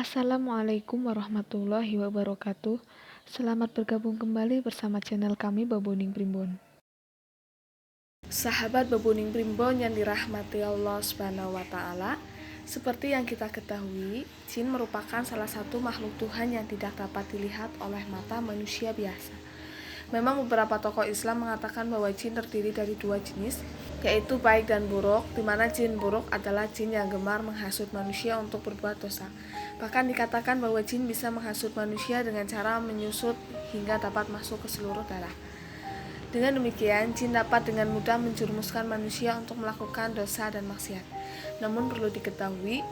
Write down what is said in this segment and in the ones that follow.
Assalamualaikum warahmatullahi wabarakatuh. Selamat bergabung kembali bersama channel kami Baboning Primbon. Sahabat Baboning Primbon yang dirahmati Allah Subhanahu wa taala, seperti yang kita ketahui, jin merupakan salah satu makhluk Tuhan yang tidak dapat dilihat oleh mata manusia biasa. Memang beberapa tokoh Islam mengatakan bahwa jin terdiri dari dua jenis, yaitu baik dan buruk, di mana jin buruk adalah jin yang gemar menghasut manusia untuk berbuat dosa. Bahkan dikatakan bahwa jin bisa menghasut manusia dengan cara menyusut hingga dapat masuk ke seluruh darah. Dengan demikian, jin dapat dengan mudah menjerumuskan manusia untuk melakukan dosa dan maksiat. Namun perlu diketahui,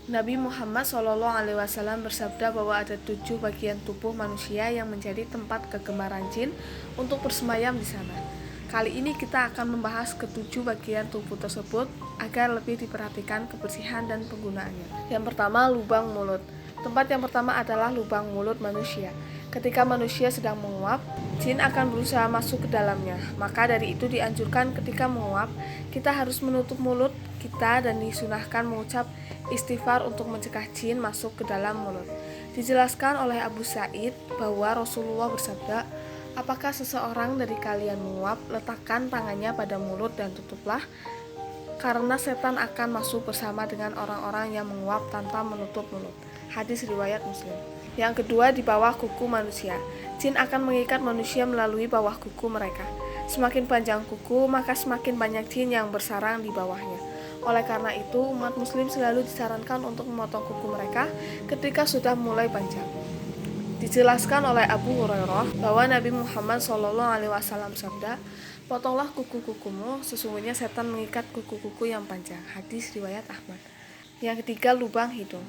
Nabi Muhammad SAW bersabda bahwa ada 7 bagian tubuh manusia yang menjadi tempat kegemaran jin untuk bersemayam di sana. Kali ini kita akan membahas ke-7 bagian tubuh tersebut agar lebih diperhatikan kebersihan dan penggunaannya. Yang pertama, lubang mulut. Tempat yang pertama adalah lubang mulut manusia. Ketika manusia sedang menguap, jin akan berusaha masuk ke dalamnya. Maka dari itu dianjurkan ketika menguap, kita harus menutup mulut kita dan disunahkan mengucap istighfar untuk mencegah jin masuk ke dalam mulut. Dijelaskan oleh Abu Sa'id bahwa Rasulullah bersabda, "Apakah seseorang dari kalian menguap, letakkan tangannya pada mulut dan tutuplah, karena setan akan masuk bersama dengan orang-orang yang menguap tanpa menutup mulut." Hadis riwayat Muslim. Yang kedua, di bawah kuku manusia. Jin akan mengikat manusia melalui bawah kuku mereka. Semakin panjang kuku, maka semakin banyak jin yang bersarang di bawahnya. Oleh karena itu, umat muslim selalu disarankan untuk memotong kuku mereka ketika sudah mulai panjang. Dijelaskan oleh Abu Hurairah bahwa Nabi Muhammad SAW sabda, "Potonglah kuku-kukumu, sesungguhnya setan mengikat kuku-kuku yang panjang." Hadis riwayat Ahmad. Yang ketiga, lubang hidung.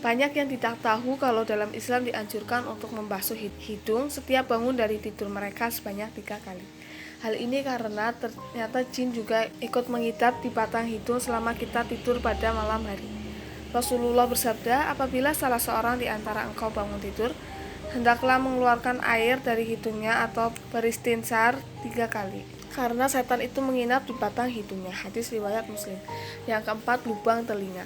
Banyak yang tidak tahu kalau dalam Islam dianjurkan untuk membasuh hidung setiap bangun dari tidur mereka sebanyak 3 kali. Hal ini karena ternyata jin juga ikut mengidap di batang hidung selama kita tidur pada malam hari. Rasulullah bersabda, "Apabila salah seorang di antara engkau bangun tidur, hendaklah mengeluarkan air dari hidungnya atau beristinsar 3 kali. Karena setan itu menginap di batang hidungnya." Hadis riwayat Muslim. Yang keempat, lubang telinga.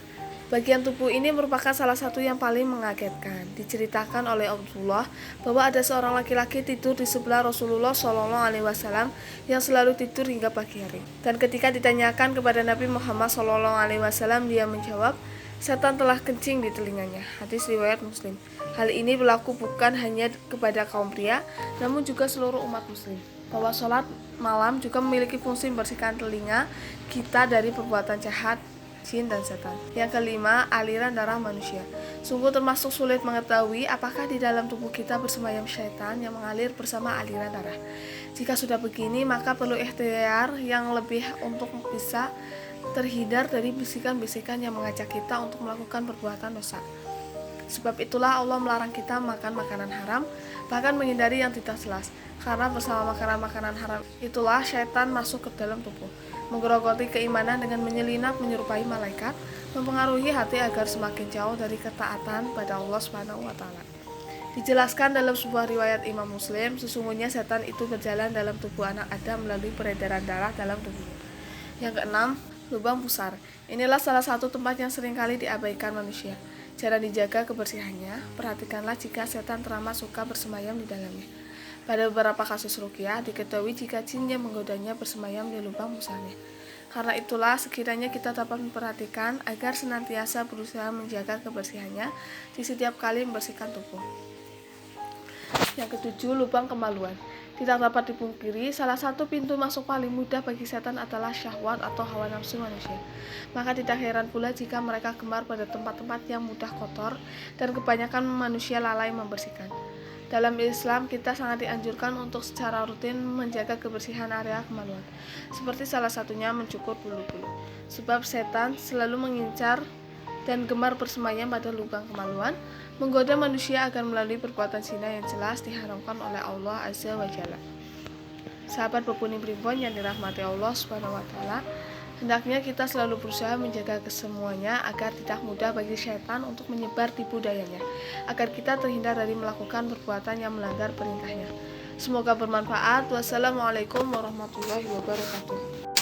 Bagian tubuh ini merupakan salah satu yang paling mengagetkan. Diceritakan oleh Abdullah bahwa ada seorang laki-laki tidur di sebelah Rasulullah SAW yang selalu tidur hingga pagi hari. Dan ketika ditanyakan kepada Nabi Muhammad SAW, dia menjawab, "Setan telah kencing di telinganya." Hadis riwayat Muslim. Hal ini berlaku bukan hanya kepada kaum pria, namun juga seluruh umat muslim. Bahwa sholat malam juga memiliki fungsi membersihkan telinga kita dari perbuatan jahat jin dan setan. Yang kelima, aliran darah manusia. Sungguh termasuk sulit mengetahui apakah di dalam tubuh kita bersemayam syaitan yang mengalir bersama aliran darah. Jika sudah begini, maka perlu ikhtiar yang lebih untuk bisa terhindar dari bisikan-bisikan yang mengajak kita untuk melakukan perbuatan dosa. Sebab itulah Allah melarang kita makan makanan haram, bahkan menghindari yang tidak jelas. Karena bersama makanan-makanan haram itulah syaitan masuk ke dalam tubuh, menggerogoti keimanan dengan menyelinap menyerupai malaikat, mempengaruhi hati agar semakin jauh dari ketaatan pada Allah Subhanahu wa taala. Dijelaskan dalam sebuah riwayat Imam Muslim, sesungguhnya setan itu berjalan dalam tubuh anak Adam melalui peredaran darah dalam tubuhnya. Yang keenam, lubang pusar. Inilah salah satu tempat yang seringkali diabaikan manusia. Cara dijaga kebersihannya, perhatikanlah jika setan teramat suka bersemayam di dalamnya. Pada beberapa kasus ruqyah diketahui jika jin yang menggodanya bersemayam di lubang pusarnya. Karena itulah sekiranya kita dapat memperhatikan agar senantiasa berusaha menjaga kebersihannya di setiap kali membersihkan tubuh. Yang ketujuh, lubang kemaluan. Tidak dapat dipungkiri, salah satu pintu masuk paling mudah bagi setan adalah syahwat atau hawa nafsu manusia. Maka tidak heran pula jika mereka gemar pada tempat-tempat yang mudah kotor dan kebanyakan manusia lalai membersihkan. Dalam Islam, kita sangat dianjurkan untuk secara rutin menjaga kebersihan area kemaluan, seperti salah satunya mencukur bulu-bulu. Sebab setan selalu mengincar dan gemar bersemayam pada lubang kemaluan, menggoda manusia agar melalui perbuatan zina yang jelas diharamkan oleh Allah Azza wa Jalla. Sahabat Baboning Primbon yang dirahmati Allah Subhanahu wa taala, hendaknya kita selalu berusaha menjaga kesemuanya agar tidak mudah bagi syaitan untuk menyebar tipu dayanya, agar kita terhindar dari melakukan perbuatan yang melanggar perintahnya. Semoga bermanfaat. Wassalamualaikum warahmatullahi wabarakatuh.